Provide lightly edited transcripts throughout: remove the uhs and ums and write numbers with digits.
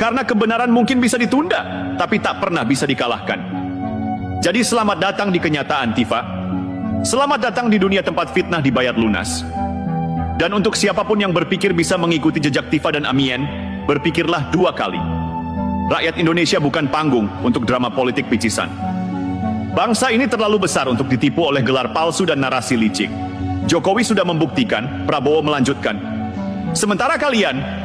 Karena kebenaran mungkin bisa ditunda, tapi tak pernah bisa dikalahkan. Jadi selamat datang di kenyataan, Tifa. Selamat datang di dunia tempat fitnah dibayar lunas. Dan untuk siapapun yang berpikir bisa mengikuti jejak Tifa dan Amien, berpikirlah 2 kali. Rakyat Indonesia bukan panggung untuk drama politik picisan. Bangsa ini terlalu besar untuk ditipu oleh gelar palsu dan narasi licik. Jokowi sudah membuktikan, Prabowo melanjutkan. Sementara kalian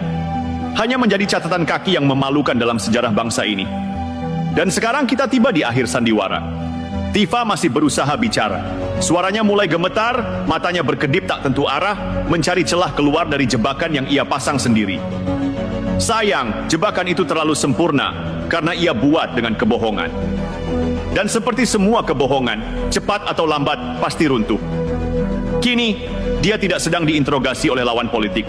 hanya menjadi catatan kaki yang memalukan dalam sejarah bangsa ini. Dan sekarang kita tiba di akhir sandiwara. Tifa masih berusaha bicara. Suaranya mulai gemetar, matanya berkedip tak tentu arah, mencari celah keluar dari jebakan yang ia pasang sendiri. Sayang, jebakan itu terlalu sempurna karena ia buat dengan kebohongan. Dan seperti semua kebohongan, cepat atau lambat pasti runtuh. Kini, dia tidak sedang diinterogasi oleh lawan politik,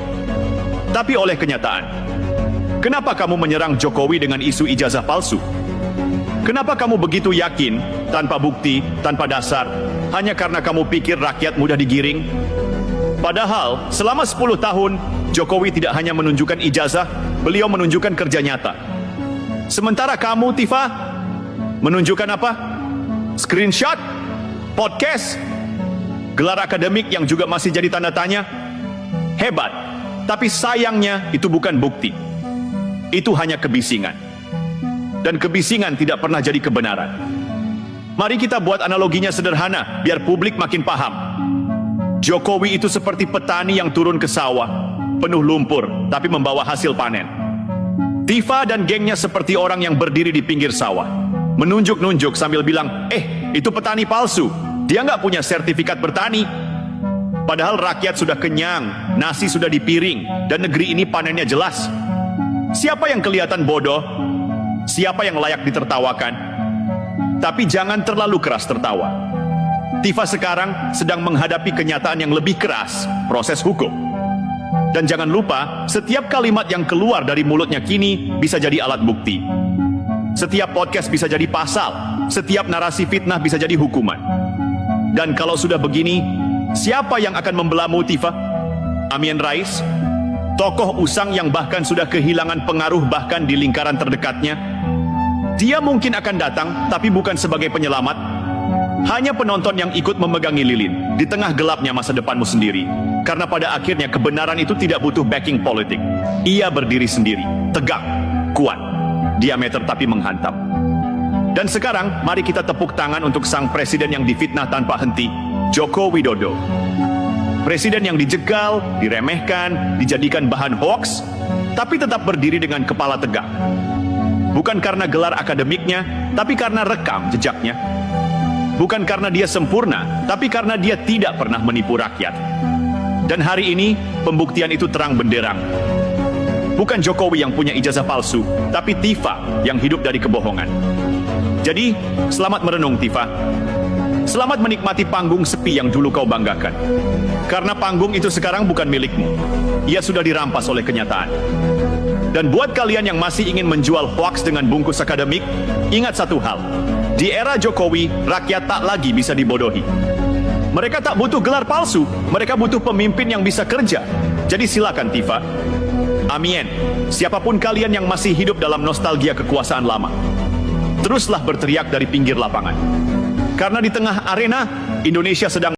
tapi oleh kenyataan. Kenapa kamu menyerang Jokowi dengan isu ijazah palsu? Kenapa kamu begitu yakin, tanpa bukti, tanpa dasar, hanya karena kamu pikir rakyat mudah digiring? Padahal, selama 10 tahun, Jokowi tidak hanya menunjukkan ijazah, beliau menunjukkan kerja nyata. Sementara kamu, Tifa, menunjukkan apa? Screenshot? Podcast? Gelar akademik yang juga masih jadi tanda tanya? Hebat, tapi sayangnya itu bukan bukti. Itu hanya kebisingan. Dan kebisingan tidak pernah jadi kebenaran. Mari kita buat analoginya sederhana, biar publik makin paham. Jokowi itu seperti petani yang turun ke sawah, penuh lumpur, tapi membawa hasil panen. Tifa dan gengnya seperti orang yang berdiri di pinggir sawah, menunjuk-nunjuk sambil bilang, itu petani palsu, dia nggak punya sertifikat bertani. Padahal rakyat sudah kenyang, nasi sudah di piring, dan negeri ini panennya jelas. Siapa yang kelihatan bodoh? Siapa yang layak ditertawakan? Tapi jangan terlalu keras tertawa. Tifa sekarang sedang menghadapi kenyataan yang lebih keras, proses hukum. Dan jangan lupa, setiap kalimat yang keluar dari mulutnya kini bisa jadi alat bukti. Setiap podcast bisa jadi pasal, setiap narasi fitnah bisa jadi hukuman. Dan kalau sudah begini, siapa yang akan membelamu, Tifa? Amien Rais? Tokoh usang yang bahkan sudah kehilangan pengaruh bahkan di lingkaran terdekatnya? Dia mungkin akan datang, tapi bukan sebagai penyelamat. Hanya penonton yang ikut memegangi lilin di tengah gelapnya masa depanmu sendiri. Karena pada akhirnya kebenaran itu tidak butuh backing politik. Ia berdiri sendiri, tegak, kuat, diameter tapi menghantam. Dan sekarang, mari kita tepuk tangan untuk sang presiden yang difitnah tanpa henti, Joko Widodo. Presiden yang dijegal, diremehkan, dijadikan bahan hoaks, tapi tetap berdiri dengan kepala tegak. Bukan karena gelar akademiknya, tapi karena rekam jejaknya. Bukan karena dia sempurna, tapi karena dia tidak pernah menipu rakyat. Dan hari ini, pembuktian itu terang benderang. Bukan Jokowi yang punya ijazah palsu, tapi Tifa yang hidup dari kebohongan. Jadi, selamat merenung, Tifa. Selamat menikmati panggung sepi yang dulu kau banggakan. Karena panggung itu sekarang bukan milikmu. Ia sudah dirampas oleh kenyataan. Dan buat kalian yang masih ingin menjual hoaks dengan bungkus akademik, ingat satu hal. Di era Jokowi, rakyat tak lagi bisa dibodohi. Mereka tak butuh gelar palsu, mereka butuh pemimpin yang bisa kerja. Jadi silakan, Tifa. Amien, siapapun kalian yang masih hidup dalam nostalgia kekuasaan lama, teruslah berteriak dari pinggir lapangan. Karena di tengah arena, Indonesia sedang